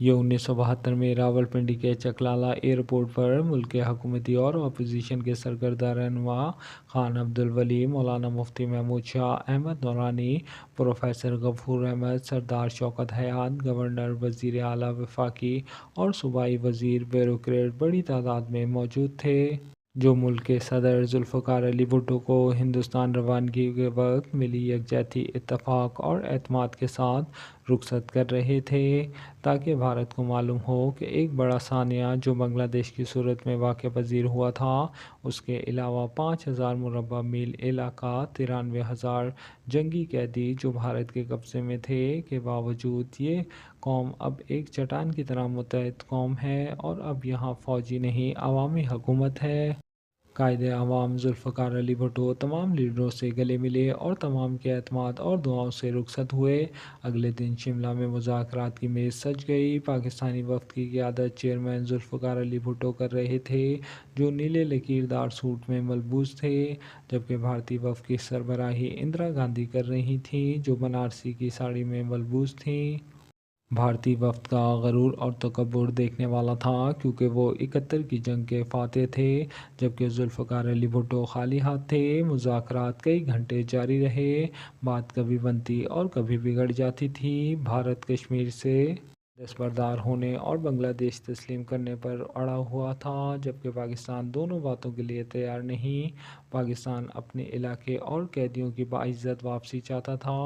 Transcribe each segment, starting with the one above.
یہ 1972 میں راولپنڈی کے چکلالہ ایئرپورٹ پر ملک کے حکومتی اور اپوزیشن کے سرکردہ رہنما خان عبدالولی، مولانا مفتی محمود شاہ، احمد نورانی، پروفیسر غفور احمد، سردار شوکت حیات، گورنر، وزیر اعلیٰ وفاقی اور صوبائی وزیر بیوروکریٹ بڑی تعداد میں موجود تھے، جو ملک کے صدر ذوالفقار علی بھٹو کو ہندوستان روانگی کے وقت ملی یکجہتی، اتفاق اور اعتماد کے ساتھ رخصت کر رہے تھے، تاکہ بھارت کو معلوم ہو کہ ایک بڑا سانحہ جو بنگلہ دیش کی صورت میں واقع پذیر ہوا تھا، اس کے علاوہ 5,000 مربع میل علاقہ، 93,000 جنگی قیدی جو بھارت کے قبضے میں تھے، کے باوجود یہ قوم اب ایک چٹان کی طرح متحد قوم ہے اور اب یہاں فوجی نہیں، عوامی حکومت ہے۔ قائد عوام ذوالفقار علی بھٹو تمام لیڈروں سے گلے ملے اور تمام کے اعتماد اور دعاؤں سے رخصت ہوئے۔ اگلے دن شملہ میں مذاکرات کی میز سج گئی۔ پاکستانی وفد کی قیادت چیئرمین ذوالفقار علی بھٹو کر رہے تھے، جو نیلے لکیردار سوٹ میں ملبوس تھے، جبکہ بھارتی وفد کی سربراہی اندرا گاندھی کر رہی تھیں، جو بنارسی کی ساڑی میں ملبوس تھیں۔ بھارتی وفد کا غرور اور تکبر دیکھنے والا تھا، کیونکہ وہ 71 کی جنگ کے فاتح تھے، جبکہ ذوالفقار علی بھٹو خالی ہاتھ تھے۔ مذاکرات کئی گھنٹے جاری رہے، بات کبھی بنتی اور کبھی بگڑ جاتی تھی۔ بھارت کشمیر سے دستبردار ہونے اور بنگلہ دیش تسلیم کرنے پر اڑا ہوا تھا، جبکہ پاکستان دونوں باتوں کے لیے تیار نہیں۔ پاکستان اپنے علاقے اور قیدیوں کی باعزت واپسی چاہتا تھا۔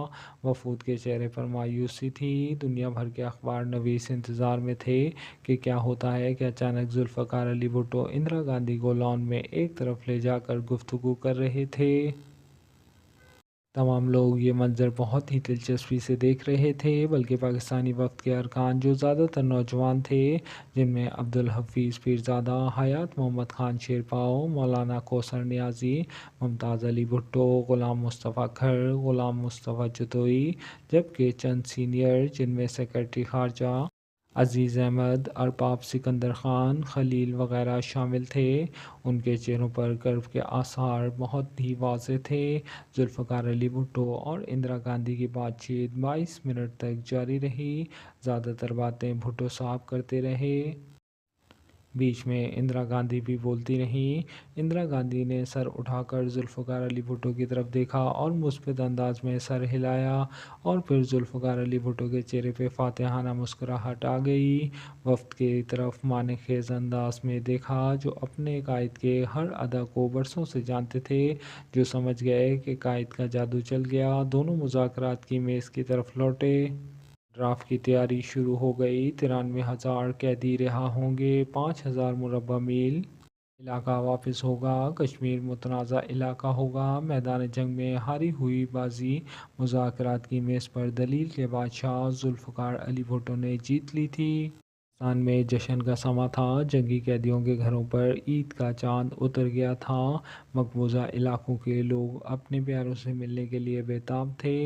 وفود کے چہرے پر مایوسی تھی۔ دنیا بھر کے اخبار نویس انتظار میں تھے کہ کیا ہوتا ہے کہ اچانک ذوالفقار علی بھٹو اندرا گاندھی کو لان میں ایک طرف لے جا کر گفتگو کر رہے تھے۔ تمام لوگ یہ منظر بہت ہی دلچسپی سے دیکھ رہے تھے، بلکہ پاکستانی وفد کے ارکان، جو زیادہ تر نوجوان تھے، جن میں عبدالحفیظ پیرزادہ، حیات محمد خان شیرپاؤ، مولانا کوثر نیازی، ممتاز علی بھٹو، غلام مصطفیٰ کھر، غلام مصطفیٰ جتوئی، جبکہ چند سینئر، جن میں سیکرٹری خارجہ عزیز احمد، ارباب سکندر خان، خلیل وغیرہ شامل تھے، ان کے چہروں پر کرب کے آثار بہت ہی واضح تھے۔ ذوالفقار علی بھٹو اور اندرا گاندھی کی بات چیت 22 منٹ تک جاری رہی۔ زیادہ تر باتیں بھٹو صاحب کرتے رہے، بیچ میں اندرا گاندھی بھی بولتی رہیں۔ اندرا گاندھی نے سر اٹھا کر ذوالفقار علی بھٹو کی طرف دیکھا اور مثبت انداز میں سر ہلایا، اور پھر ذوالفقار علی بھٹو کے چہرے پہ فاتحانہ مسکراہٹ آ گئی۔ وفد کی طرف معنی خیز انداز میں دیکھا، جو اپنے قائد کے ہر ادا کو برسوں سے جانتے تھے، جو سمجھ گئے کہ قائد کا جادو چل گیا۔ دونوں مذاکرات کی میز کی طرف لوٹے۔ ڈرافٹ کی تیاری شروع ہو گئی۔ 93,000 قیدی رہا ہوں گے، 5,000 مربع میل علاقہ واپس ہوگا، کشمیر متنازع علاقہ ہوگا، میدان جنگ میں ہاری ہوئی بازی مذاکرات کی میز پر دلیل کے بادشاہ ذوالفقار علی بھٹو نے جیت لی تھی۔ پاکستان میں جشن کا سماں تھا، جنگی قیدیوں کے گھروں پر عید کا چاند اتر گیا تھا، مقبوضہ علاقوں کے لوگ اپنے پیاروں سے ملنے کے لیے بے تاب تھے،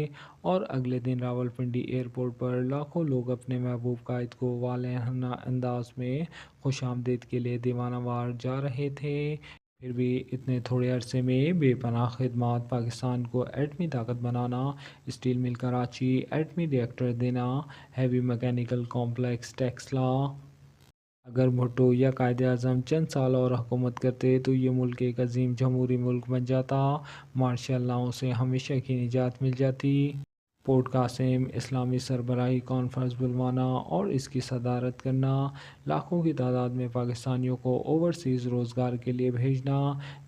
اور اگلے دن راولپنڈی ایئرپورٹ پر لاکھوں لوگ اپنے محبوب قائد کو والہانہ انداز میں خوش آمدید کے لیے دیوانہ وار جا رہے تھے۔ پھر بھی اتنے تھوڑے عرصے میں بے پناہ خدمات، پاکستان کو ایٹمی طاقت بنانا، اسٹیل مل کراچی، ایٹمی ری ایکٹر دینا، ہیوی میکینیکل کمپلیکس ٹیکسلا۔ اگر بھٹو یا قائد اعظم چند سال اور حکومت کرتے تو یہ ملک ایک عظیم جمہوری ملک بن جاتا، مارشل لاؤں سے ہمیشہ کی نجات مل جاتی۔ پورٹ قاسم اسلامی سربراہی کانفرنس بلوانا اور اس کی صدارت کرنا، لاکھوں کی تعداد میں پاکستانیوں کو اوورسیز روزگار کے لیے بھیجنا،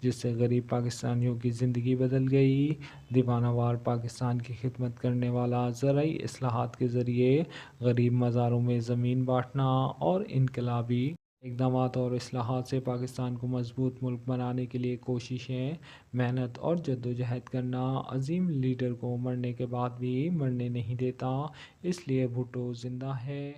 جس سے غریب پاکستانیوں کی زندگی بدل گئی۔ دیوانہ وار پاکستان کی خدمت کرنے والا، زرعی اصلاحات کے ذریعے غریب مزاروں میں زمین بانٹنا، اور انقلابی اقدامات اور اصلاحات سے پاکستان کو مضبوط ملک بنانے کے لیے کوششیں، محنت اور جدوجہد کرنا، عظیم لیڈر کو مرنے کے بعد بھی مرنے نہیں دیتا، اس لیے بھٹو زندہ ہے۔